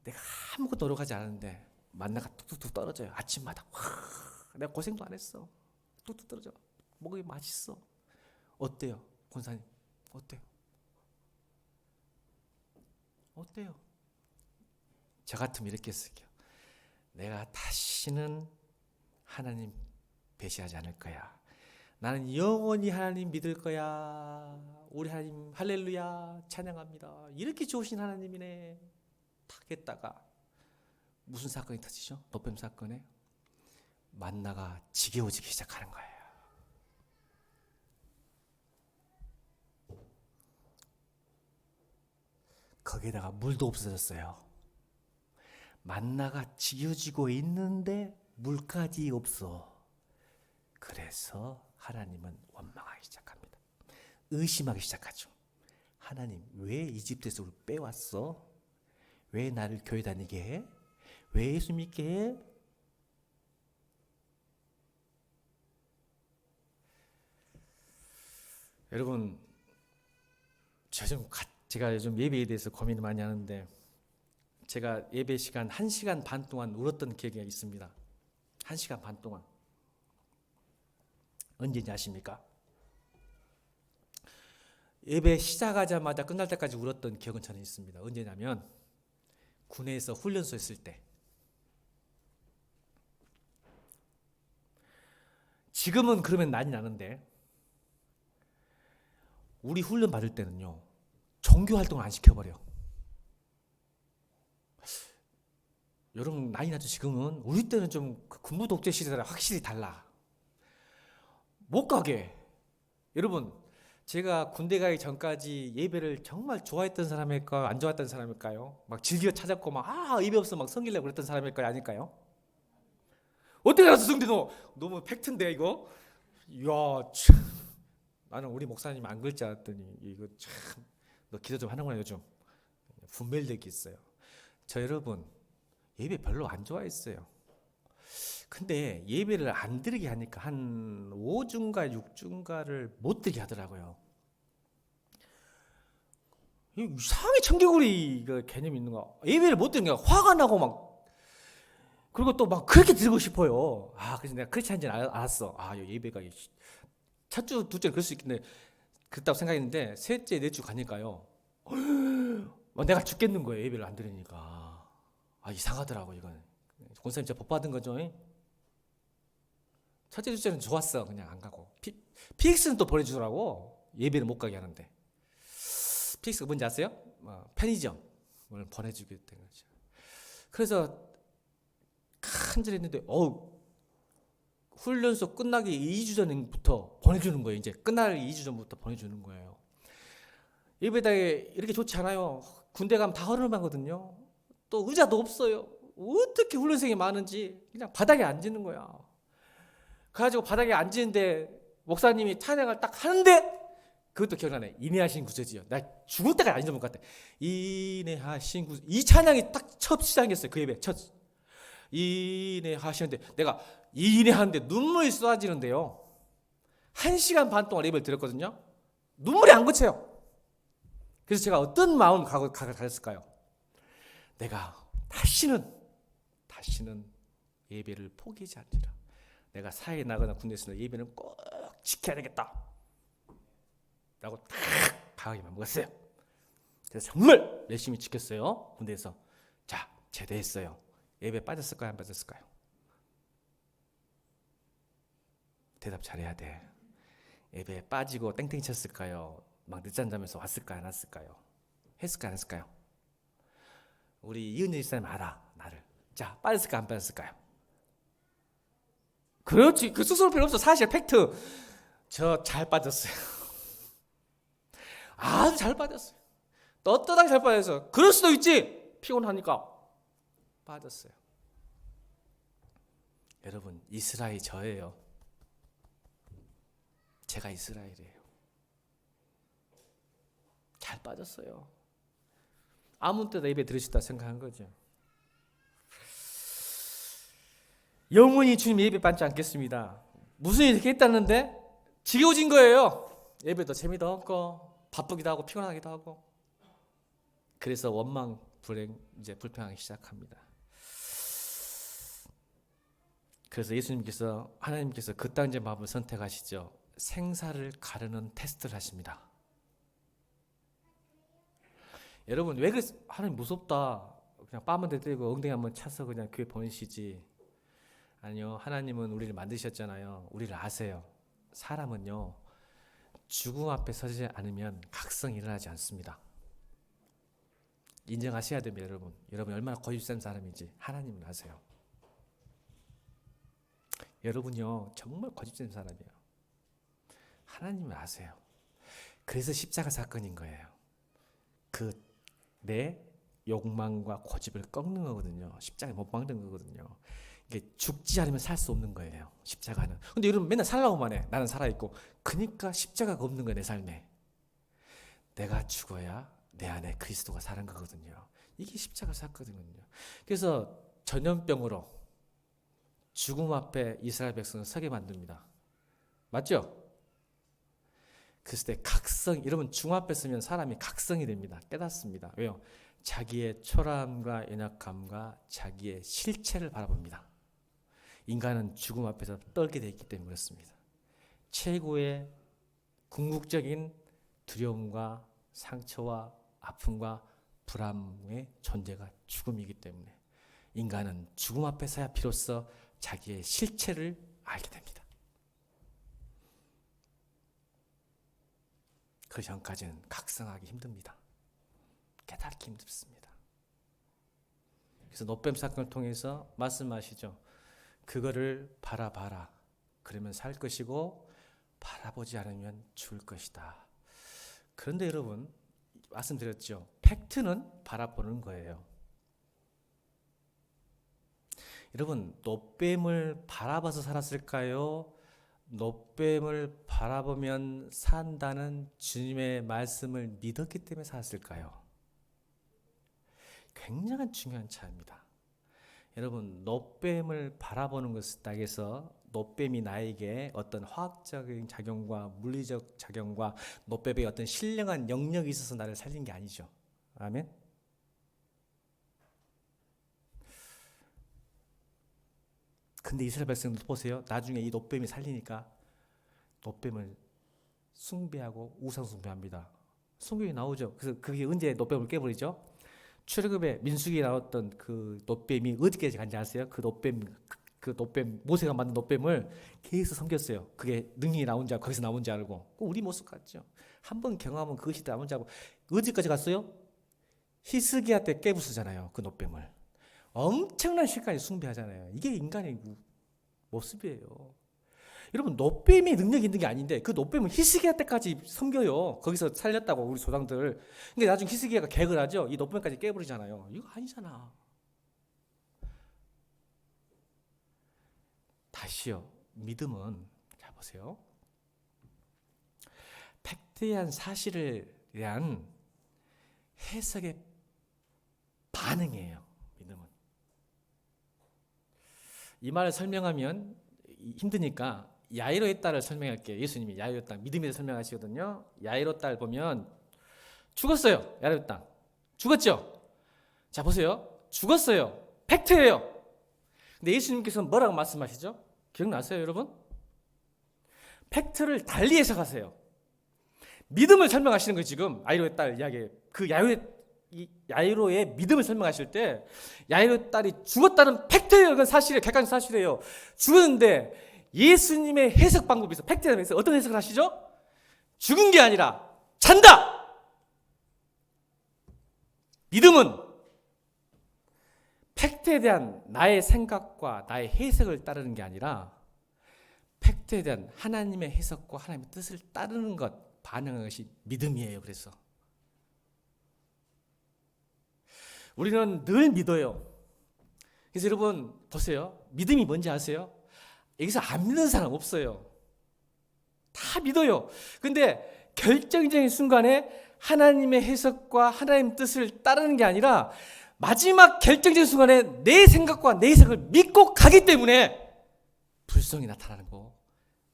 Speaker 1: 내가 아무것도 노력하지 않았는데 만나가 툭툭툭 떨어져요. 아침마다. 와, 내가 고생도 안 했어. 툭툭 떨어져. 먹으니 맛있어. 어때요, 권사님? 어때요? 어때요? 저 같으면 이렇게 쓸게요. 내가 다시는 하나님 배신하지 않을 거야. 나는 영원히 하나님 믿을 거야. 우리 하나님 할렐루야 찬양합니다. 이렇게 좋으신 하나님이네. 탁 했다가 무슨 사건이 터지죠? 노뱀 사건에 만나가 지겨워지기 시작하는 거예요. 거기에다가 물도 없어졌어요. 만나가 지어지고 있는데 물까지 없어. 그래서 하나님은 원망하기 시작합니다. 의심하기 시작하죠. 하나님, 왜 이집트에서 우리 빼왔어? 왜 나를 교회 다니게 해? 왜 예수 믿게 해? 여러분, 제가 요즘 예배에 대해서 고민을 많이 하는데, 제가 예배 시간 1시간 반 동안 울었던 기억이 있습니다. 1시간 반 동안. 언제인지 아십니까? 예배 시작하자마자 끝날 때까지 울었던 기억은 저는 있습니다. 언제냐면 군에서 훈련소 했을 때. 지금은 그러면 난리 나는데 우리 훈련 받을 때는요, 종교 활동을 안 시켜버려. 여러분 난리 나죠. 지금은. 우리 때는 좀 군부 독재 시대랑 확실히 달라. 못 가게. 여러분, 제가 군대 가기 전까지 예배를 정말 좋아했던 사람일까요? 안 좋아했던 사람일까요? 막 즐겨 찾았고 예배 없어 막 섬기려고 그랬던 사람일까요? 아닐까요? 어떻게 알았어, 성대 너? 너무 팩트인데 이거? 이야, 참. 나는 우리 목사님 안 그럴 줄 알았더니 이거 참, 너 기도 좀 하는구나 요즘. 분별력이 있어요. 저 여러분, 예배 별로 안 좋아했어요. 근데 예배를 안 드리게 하니까 한 5주인가 6주인가를 못 드리게 하더라고요. 이상하게 청개구리 개념이 있는 거야. 예배를 못 드리는 게 화가 나고 막, 그리고 또 막 그렇게 드리고 싶어요. 그래서 내가 그렇지 않지는 알았어. 예배가 첫 주, 둘째는 그럴 수 있겠는데, 그렇다고 생각했는데, 셋째, 넷주 가니까요, 내가 죽겠는 거예요. 예배를 안 드리니까. 이상하더라고 이건. 권사님 진짜 복 받은 거죠. 첫째, 둘째는 좋았어. 그냥 안 가고. PX는 또 보내주더라고. 예배를 못 가게 하는데. PX가 뭔지 아세요? 편의점을 보내주게 된 거죠. 그래서 간절했는데, 훈련소 끝나기 2주 전부터 보내주는 거예요. 이제 끝날 2주 전부터 보내주는 거예요. 예배당에 이렇게 좋지 않아요. 군대 가면 다 허름하거든요. 또 의자도 없어요. 어떻게 훈련생이 많은지 그냥 바닥에 앉는 거야. 그래가지고 바닥에 앉는데 목사님이 찬양을 딱 하는데, 그것도 기억나네. 인내하신 구세주여. 나 죽을 때까지 안 잊어먹을 것 같아. 인내하신 구세주. 이 찬양이 딱 첫 시작이었어요. 그 예배 첫. 인내하시는데 내가 인내하는데 눈물이 쏟아지는데요. 1시간 반 동안 예배를 드렸거든요. 눈물이 안 그쳐요. 그래서 제가 어떤 마음을 가졌을까요? 내가 다시는 예배를 포기하지 않으리라. 내가 사회에 나가나 군대에서 예배는 꼭 지켜야 되겠다 라고 딱 강하게 마음먹었어요. 그래서 정말 열심히 지켰어요. 군대에서. 자, 제대했어요. 예배 빠졌을까요? 안 빠졌을까요? 대답 잘해야 돼. 예배에 빠지고 땡땡이 쳤을까요? 막 늦잠 자면서 왔을까요? 안 왔을까요? 했을까요? 안 했을까요? 우리 이은혜 집사님 알아, 나를. 자, 빠졌을까요? 안 빠졌을까요? 그렇지. 그 쑥스러울 필요 없어. 사실 팩트. 저 잘 빠졌어요. 아주 잘 빠졌어요. 떳떳하게 잘 빠졌어요. 그럴 수도 있지. 피곤하니까. 빠졌어요. 여러분, 이스라엘이 저예요. 제가 이스라엘이에요. 잘 빠졌어요. 아무 때나 예배 들으시다 생각한 거죠. 영원히 주님 예배 받지 않겠습니다. 무슨 일 이렇게 했다는데 지겨워진 거예요. 예배도 재미도 없고 바쁘기도 하고 피곤하기도 하고. 그래서 원망, 불행, 이제 불평하기 시작합니다. 그래서 하나님께서 그 땅의 마음을 선택하시죠. 생사를 가르는 테스트를 하십니다. 여러분, 왜 그랬어? 하나님 무섭다. 그냥 뺨 한대 때리고 엉덩이 한번 차서 그냥 교회 보내시지. 아니요, 하나님은 우리를 만드셨잖아요. 우리를 아세요. 사람은요, 죽음 앞에 서지 않으면 각성이 일어나지 않습니다. 인정하셔야 됩니다. 여러분 얼마나 고집센 사람인지 하나님은 아세요. 여러분요, 정말 고집센 사람이에요. 하나님은 아세요. 그래서 십자가 사건인 거예요. 내 욕망과 고집을 꺾는 거거든요. 십자가에 못 박는 거거든요. 이게 죽지 않으면 살 수 없는 거예요. 십자가는. 근데 여러분 맨날 살라고만 해. 나는 살아있고. 그러니까 십자가가 없는 거예요. 내 삶에. 내가 죽어야 내 안에 그리스도가 사는 거거든요. 이게 십자가 사건이거든요. 그래서 전염병으로 죽음 앞에 이스라엘 백성을 서게 만듭니다. 맞죠? 그랬을 때 각성, 여러분 죽음 앞에 서면 사람이 각성이 됩니다. 깨닫습니다. 왜요? 자기의 초라함과 연약함과 자기의 실체를 바라봅니다. 인간은 죽음 앞에서 떨게 되어 있기 때문에 그렇습니다. 최고의 궁극적인 두려움과 상처와 아픔과 불안의 존재가 죽음이기 때문에 인간은 죽음 앞에 서야 비로소 자기의 실체를 알게 됩니다. 그 전까지는 각성하기 힘듭니다. 깨닫기 힘듭니다. 그래서 노뱀 사건을 통해서 말씀하시죠. 그거를 바라봐라. 그러면 살 것이고 바라보지 않으면 죽을 것이다. 그런데 여러분 말씀드렸죠. 팩트는 바라보는 거예요. 여러분 노뱀을 바라봐서 살았을까요? 노뱀을 바라보면 산다는 주님의 말씀을 믿었기 때문에 살았을까요? 굉장한 중요한 차이입니다. 여러분 노뱀을 바라보는 것을 딱해서 노뱀이 나에게 어떤 화학적인 작용과 물리적 작용과 노뱀의 어떤 신령한 영역이 있어서 나를 살린 게 아니죠. 아멘. 근데 이스라엘 백성들 보세요. 나중에 이 노뱀이 살리니까 노뱀을 숭배하고 우상 숭배합니다. 성경에 나오죠. 그래서 그게 언제 노뱀을 깨버리죠? 출애굽에 민수기에 나왔던 그 노뱀이 어디까지 간지 아세요? 그 노뱀 모세가 만든 노뱀을 계속 섬겼어요. 그게 능력이 나온지 알고 거기서 나온지 알고. 우리 모습 같죠. 한번 경험하면 그것이 나온지 알고. 어디까지 갔어요? 히스기야 때 깨부수잖아요. 그 노뱀을. 엄청난 시간이 숭배하잖아요. 이게 인간의 모습이에요. 여러분 노뱀이 능력이 있는 게 아닌데 그 노뱀은 히스기야 때까지 섬겨요. 거기서 살렸다고 우리 조상들. 근데 나중에 히스기야가 개혁을 하죠. 이 노뱀까지 깨버리잖아요. 이거 아니잖아. 다시요. 믿음은 자 보세요. 팩트한 사실을 대한 해석의 반응이에요. 믿음은. 이 말을 설명하면 힘드니까 야이로의 딸을 설명할게요. 예수님이 야이로의 딸 믿음에 대해서 설명하시거든요. 야이로 딸 보면 죽었어요. 야이로 딸 죽었죠. 자 보세요. 죽었어요. 팩트예요. 근데 예수님께서는 뭐라고 말씀하시죠? 기억나세요, 여러분? 팩트를 달리 해석하세요. 믿음을 설명하시는 거예요. 지금 야이로의 딸 이야기. 그 야이로의 믿음을 설명하실 때 야이로 딸이 죽었다는 팩트예요. 그건 사실이에요. 객관적 사실이에요. 죽었는데 예수님의 해석 방법이 있어요. 팩트에 대해서 어떤 해석을 하시죠? 죽은 게 아니라 잔다. 믿음은 팩트에 대한 나의 생각과 나의 해석을 따르는 게 아니라 팩트에 대한 하나님의 해석과 하나님의 뜻을 따르는 것, 반응하는 것이 믿음이에요. 그래서 우리는 늘 믿어요. 그래서 여러분 보세요. 믿음이 뭔지 아세요? 여기서 안 믿는 사람 없어요. 다 믿어요. 근데 결정적인 순간에 하나님의 해석과 하나님의 뜻을 따르는 게 아니라 마지막 결정적인 순간에 내 생각과 내 해석을 믿고 가기 때문에 불성이 나타나고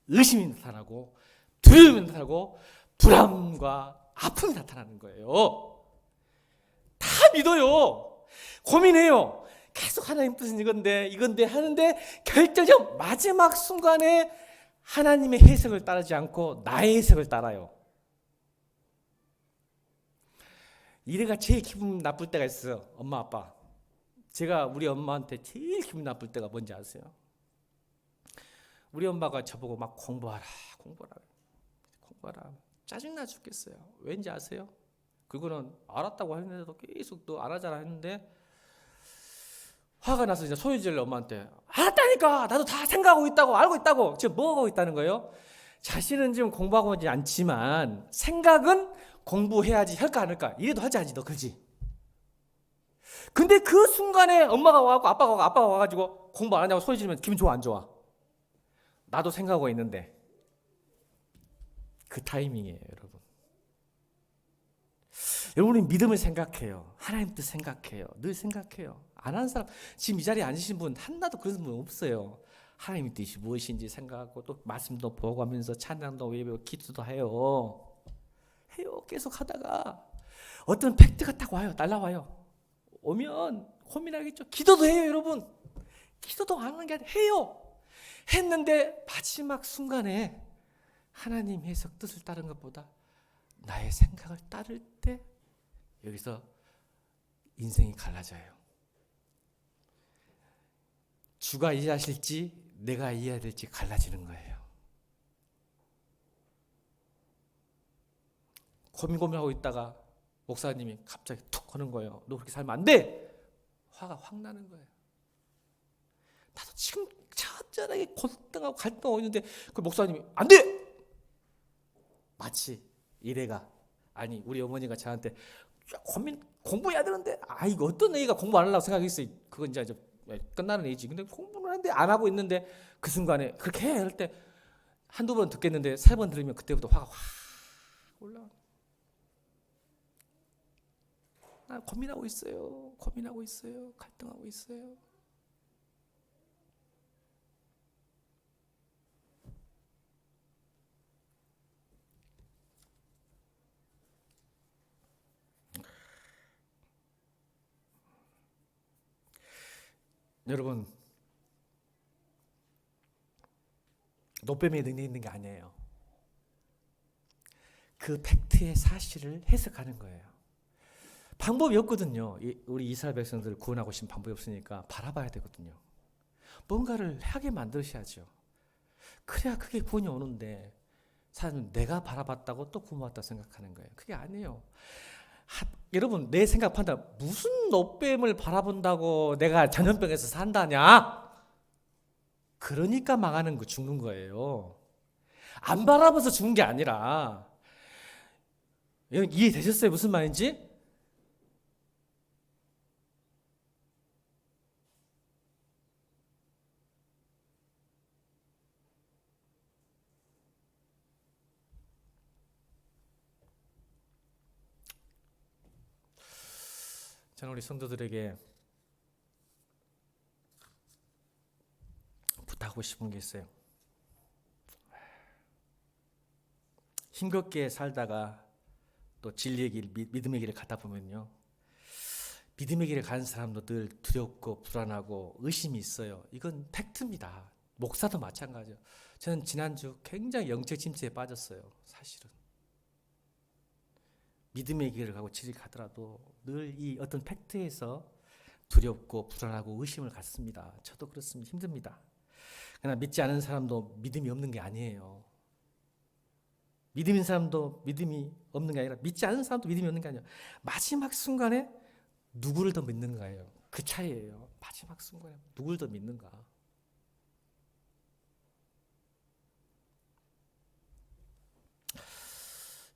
Speaker 1: 의심이 나타나고 두려움이 나타나고 불안과 아픔이 나타나는 거예요. 다 믿어요. 고민해요. 계속 하나님 뜻은 이건데 하는데 결정적 마지막 순간에 하나님의 해석을 따르지 않고 나의 해석을 따라요. 이래가 제일 기분 나쁠 때가 있어요. 엄마 아빠. 제가 우리 엄마한테 제일 기분 나쁠 때가 뭔지 아세요? 우리 엄마가 저보고 막 공부하라. 짜증나 죽겠어요. 왠지 아세요? 그거는 알았다고 했는데도 계속 또 안 하잖아 했는데 화가 나서 이제 소리 질러 엄마한테. 알았다니까. 나도 다 생각하고 있다고 알고 있다고. 지금 뭐 하고 있다는 거예요? 자신은 지금 공부하고 있지 않지만 생각은 공부해야지 할까 안 할까 이래도 하지 않지 너 그지? 근데 그 순간에 엄마가 와고 아빠가 와가지고 공부 안 하냐고 소리 지르면 기분 좋아 안 좋아? 나도 생각하고 있는데 그 타이밍이에요, 여러분. 여러분이 믿음을 생각해요. 하나님 뜻 생각해요. 늘 생각해요. 안 하는 사람, 지금 이 자리에 앉으신 분 하나도 그런 분 없어요. 하나님의 뜻이 무엇인지 생각하고 또 말씀도 보고 하면서 찬양도 외우고 기도도 해요. 계속 하다가 어떤 팩트가 딱 와요. 날라와요. 오면 고민하겠죠. 기도도 해요, 여러분. 기도도 안 하는 게 아니라 해요. 했는데 마지막 순간에 하나님 해석 뜻을 따른 것보다 나의 생각을 따를 때 여기서 인생이 갈라져요. 주가 이해하실지 내가 이해해야 될지 갈라지는 거예요. 고민하고 있다가 목사님이 갑자기 툭 하는 거예요. 너 그렇게 살면 안 돼! 화가 확 나는 거예요. 나도 지금 처절하게 고통하고 갈등하고 있는데 그 목사님이 안 돼! 마치 이래가 아니 우리 어머니가 저한테 공부해야 되는데 이거 어떤 애가 공부 안 하려고 생각했어요. 그건 이제 끝나는 애지. 근데 공부는 하는데 안 하고 있는데 그 순간에 그렇게 해 할 때 한두 번 듣겠는데 세 번 들으면 그때부터 화가 확 올라와. 고민하고 있어요. 갈등하고 있어요. 여러분, 노뱀의 능력이 있는 게 아니에요. 그 팩트의 사실을 해석하는 거예요. 방법이 없거든요. 우리 이스라엘 백성들을 구원하고 싶은 방법이 없으니까 바라봐야 되거든요. 뭔가를 하게 만드셔야죠. 그래야 그게 구원이 오는데 사람은 내가 바라봤다고 또 구원받았다 생각하는 거예요. 그게 아니에요. 여러분 내 생각 판단 무슨 노뱀을 바라본다고 내가 전염병에서 산다냐? 그러니까 망하는 거 죽는 거예요. 안 바라봐서 죽는 게 아니라 이해되셨어요? 무슨 말인지? 저는 우리 성도들에게 부탁하고 싶은 게 있어요. 힘겹게 살다가 또 진리의 길, 믿음의 길을 가다 보면요. 믿음의 길을 가는 사람도 늘 두렵고 불안하고 의심이 있어요. 이건 팩트입니다. 목사도 마찬가지예요. 저는 지난주 굉장히 영적 침체에 빠졌어요. 사실은. 믿음의 길을 가고 진리를 가더라도 늘 이 어떤 팩트에서 두렵고 불안하고 의심을 갖습니다. 저도 그렇습니다. 힘듭니다. 그러나 믿지 않은 사람도 믿음이 없는 게 아니에요. 믿음 있는 사람도 믿음이 없는 게 아니라 믿지 않은 사람도 믿음이 없는 게 아니에요. 마지막 순간에 누구를 더 믿는가예요. 그 차이예요. 마지막 순간에 누구를 더 믿는가.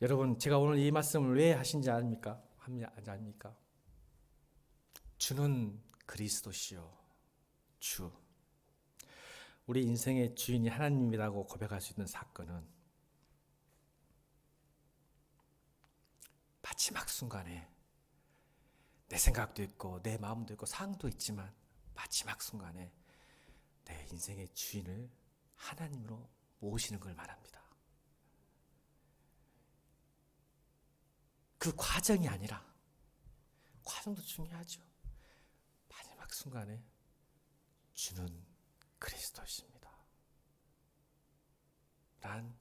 Speaker 1: 여러분 제가 오늘 이 말씀을 왜 하신지 아십니까? 주는 그리스도시요. 주. 우리 인생의 주인이 하나님이라고 고백할 수 있는 사건은 마지막 순간에 내 생각도 있고 내 마음도 있고 상황도 있지만 마지막 순간에 내 인생의 주인을 하나님으로 모시는 걸 말합니다. 그 과정이 아니라 과정도 중요하죠. 마지막 순간에 주는 그리스도십니다. 란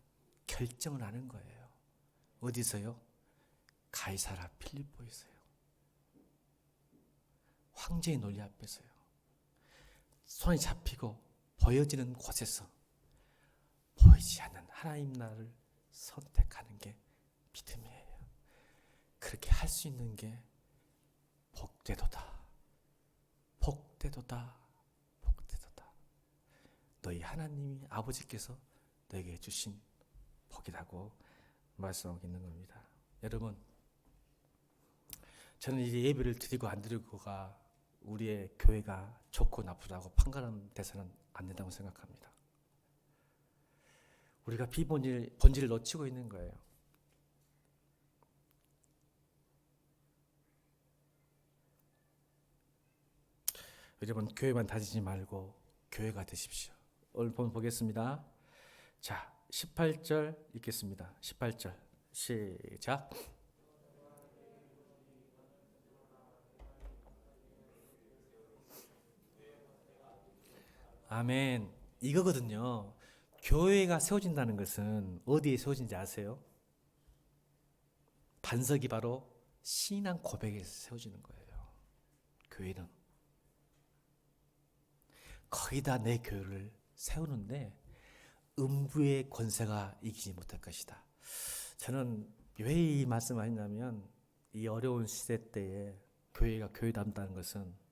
Speaker 1: 결정을 하는 거예요. 어디서요? 가이사라 필리포에서요. 황제의 논리 앞에서요. 손이 잡히고 보여지는 곳에서 보이지 않는 하나님 나라를 선택하는 게 믿음이에요. 그렇게 할 수 있는 게 복되도다. 복되도다. 복되도다. 너희 하나님이 아버지께서 너에게 주신 복이라고 말씀하고 있는 겁니다. 여러분, 저는 이제 예배를 드리고 안 드리고가 우리의 교회가 좋고 나쁘다고 판가름돼서는 안 된다고 생각합니다. 우리가 본질을 놓치고 있는 거예요. 여러분, 교회만 다니지 말고 교회가 되십시오. 오늘 본 보겠습니다. 자, 18절 읽겠습니다. 18절 시작. 아멘. 이거거든요. 교회가 세워진다는 것은 어디에 세워진지 아세요? 반석이 바로 신앙 고백에서 세워지는 거예요. 교회는 거기다 내 교회를 세우는데 음부의 권세가 이기지 못할 것이다. 저는 왜 이 말씀을 하냐면 이 어려운 시대 때에 교회가 교회답다는 것은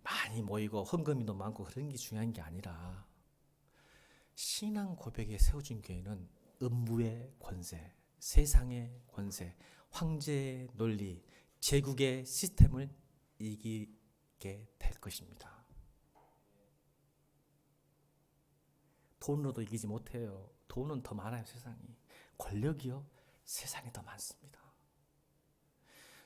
Speaker 1: 많이 모이고 헌금이도 많고 그런 게 중요한 게 아니라 신앙 고백에 세워진 교회는 음부의 권세, 세상의 권세, 황제의 논리, 제국의 시스템을 이기게 될 것입니다. 돈으로도 이기지 못해요. 돈은 더 많아요, 세상이. 권력이요, 세상이 더 많습니다.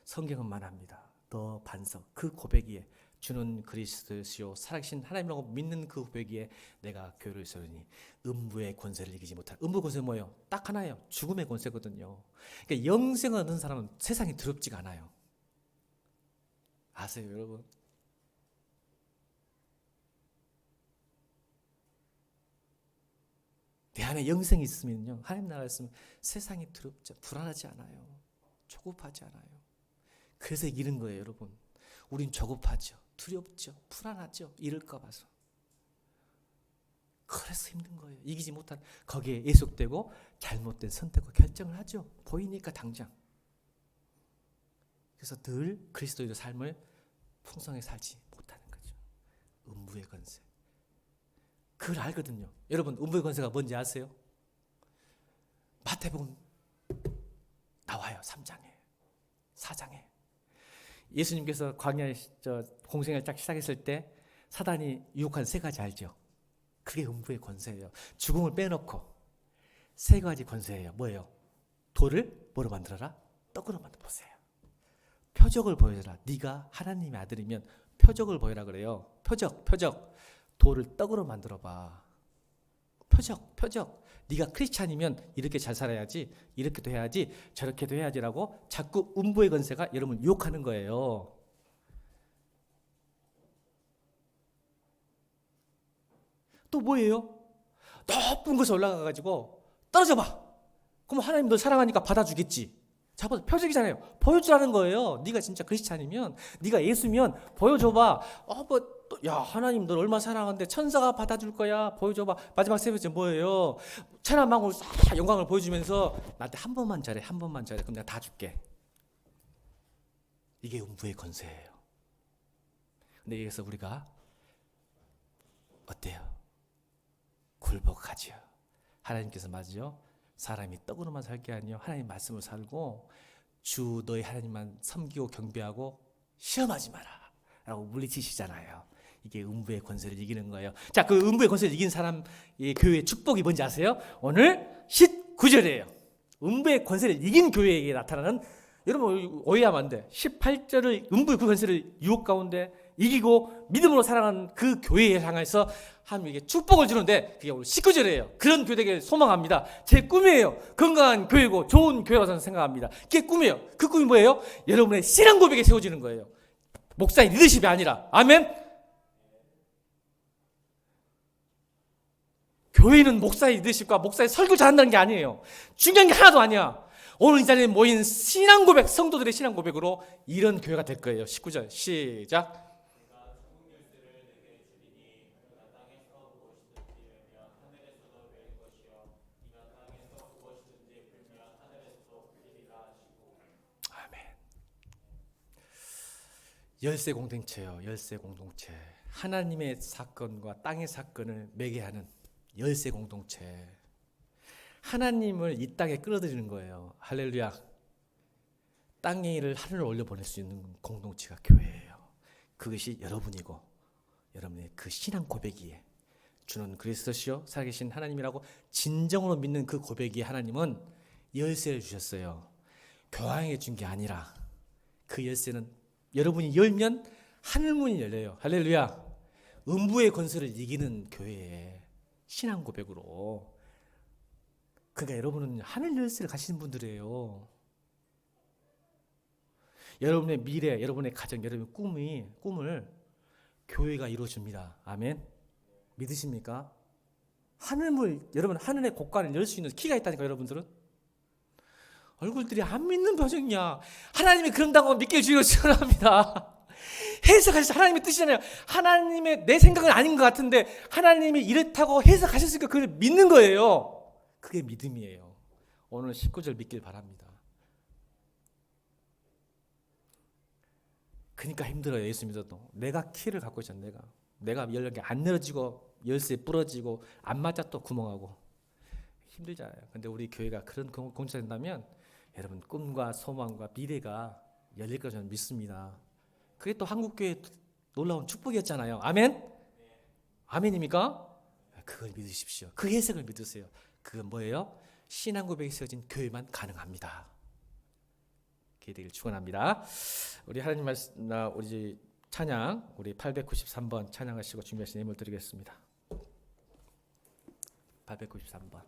Speaker 1: 성경은 말합니다. 너 반석, 그 고백이에 주는 그리스도시요 살아계신 하나님이라고 믿는 그 고백이에 내가 교회를 세우니 음부의 권세를 이기지 못할. 음부 권세 뭐예요? 딱 하나예요. 죽음의 권세거든요. 그러니까 영생을 얻는 사람은 세상이 두렵지가 않아요. 아세요, 여러분? 내 안에 영생이 있으면요, 하나님 나라에 있으면 세상이 두렵죠. 불안하지 않아요. 조급하지 않아요. 그래서 이기는 거예요, 여러분. 우린 조급하죠. 두렵죠. 불안하죠. 잃을까 봐서. 그래서 힘든 거예요. 이기지 못한, 거기에 예속되고 잘못된 선택과 결정을 하죠. 보이니까 당장. 그래서 늘 그리스도의 삶을 풍성하게 살지 못하는 거죠. 음부의 권세. 그걸 알거든요. 여러분, 음부의 권세가 뭔지 아세요? 마태복음 나와요. 3장에 4장에 예수님께서 광야에 공생을 딱 시작했을 때 사단이 유혹한 세 가지 알죠? 그게 음부의 권세예요. 죽음을 빼놓고 세 가지 권세예요. 뭐예요? 돌을 뭐로 만들어라? 떡으로 만들어 보세요. 표적을 보여라. 네가 하나님의 아들이면 표적을 보여라 그래요. 표적. 돌을 떡으로 만들어 봐. 표적. 네가 크리스찬이면 이렇게 잘 살아야지, 이렇게도 해야지, 저렇게도 해야지라고 자꾸 음부의 권세가 여러분 유혹하는 거예요. 또 뭐예요? 높은 곳에 올라가가지고 떨어져 봐. 그럼 하나님 너 사랑하니까 받아주겠지. 자, 표적이잖아요. 보여주라는 거예요. 네가 진짜 크리스찬이면, 네가 예수면 보여줘봐. 야, 하나님 널 얼마나 사랑하는데 천사가 받아줄 거야. 보여줘봐. 마지막 세 번째 뭐예요? 천하만국을 싹 영광을 보여주면서 나한테 한 번만 잘해. 그럼 내가 다 줄게. 이게 음부의 권세예요. 근데 여기서 우리가 어때요? 굴복하죠. 하나님께서 맞죠? 사람이 떡으로만 살 게 아니요 하나님 말씀을 살고 주 너희 하나님만 섬기고 경배하고 시험하지 마라 라고 물리치시잖아요. 이게 음부의 권세를 이기는 거예요. 자, 그 음부의 권세를 이긴 사람, 이 교회의 축복이 뭔지 아세요? 오늘 19절이에요. 음부의 권세를 이긴 교회에게 나타나는, 여러분 오해하면 안 돼. 18절을 음부의 권세를 유혹 가운데 이기고 믿음으로 살아가는 그 교회에 향해서 하나님에게 축복을 주는데 그게 오늘 19절이에요. 그런 교회 되길 소망합니다. 제 꿈이에요. 건강한 교회고 좋은 교회라고 저는 생각합니다. 그게 꿈이에요. 그 꿈이 뭐예요? 여러분의 신앙 고백에 세워지는 거예요. 목사의 리더십이 아니라. 아멘. 교회는 목사의 리더십과 목사의 설교 잘한다는 게 아니에요. 중요한 게 하나도 아니야. 오늘 이 자리에 모인 신앙 고백, 성도들의 신앙 고백으로 이런 교회가 될 거예요. 19절 시작. 열세 공동체요. 열세 공동체. 하나님의 사건과 땅의 사건을 매개하는 열세 공동체. 하나님을 이 땅에 끌어들이는 거예요. 할렐루야. 땅 위를 하늘을 올려보낼 수 있는 공동체가 교회예요. 그것이 여러분이고 여러분의 그 신앙 고백이에 주는 그리스도시요 살아계신 하나님이라고 진정으로 믿는 그 고백이 하나님은 열쇠를 주셨어요. 교황에게 준 게 아니라 그 열쇠는 여러분이 열면 하늘문이 열려요. 할렐루야. 음부의 권세를 이기는 교회의 신앙 고백으로. 그러니까 여러분은 하늘 열쇠를 가지신 분들이에요. 여러분의 미래, 여러분의 가정, 여러분의 꿈을 교회가 이루어줍니다. 아멘. 믿으십니까? 하늘문, 여러분 하늘의 곳간을 열 수 있는 키가 있다니까 여러분들은. 얼굴들이 안 믿는 표정이야. 하나님이 그런다고 믿길 주기로 축원합니다. 해석하셔서 하나님의 뜻이잖아요. 하나님의 내 생각은 아닌 것 같은데 하나님이 이렇다고 해석하셨으니까 그걸 믿는 거예요. 그게 믿음이에요. 오늘 19절 믿길 바랍니다. 그러니까 힘들어요. 예수 믿어도. 내가 키를 갖고 있잖아요. 내가 열린 안 열어지고 열쇠 부러지고 안 맞아 또 구멍하고 힘들잖아요. 근데 우리 교회가 그런 공동체가 된다면 여러분 꿈과 소망과 미래가 열릴 거라 저는 믿습니다. 그게 또 한국교회의 놀라운 축복이었잖아요. 아멘? 아멘입니까? 그걸 믿으십시오. 그 해석을 믿으세요. 그건 뭐예요? 신앙 고백이 세워진 교회만 가능합니다. 기대를 축원합니다. 우리 하나님 말씀, 우리 찬양, 우리 893번 찬양하시고 준비하신 예물 드리겠습니다. 893번.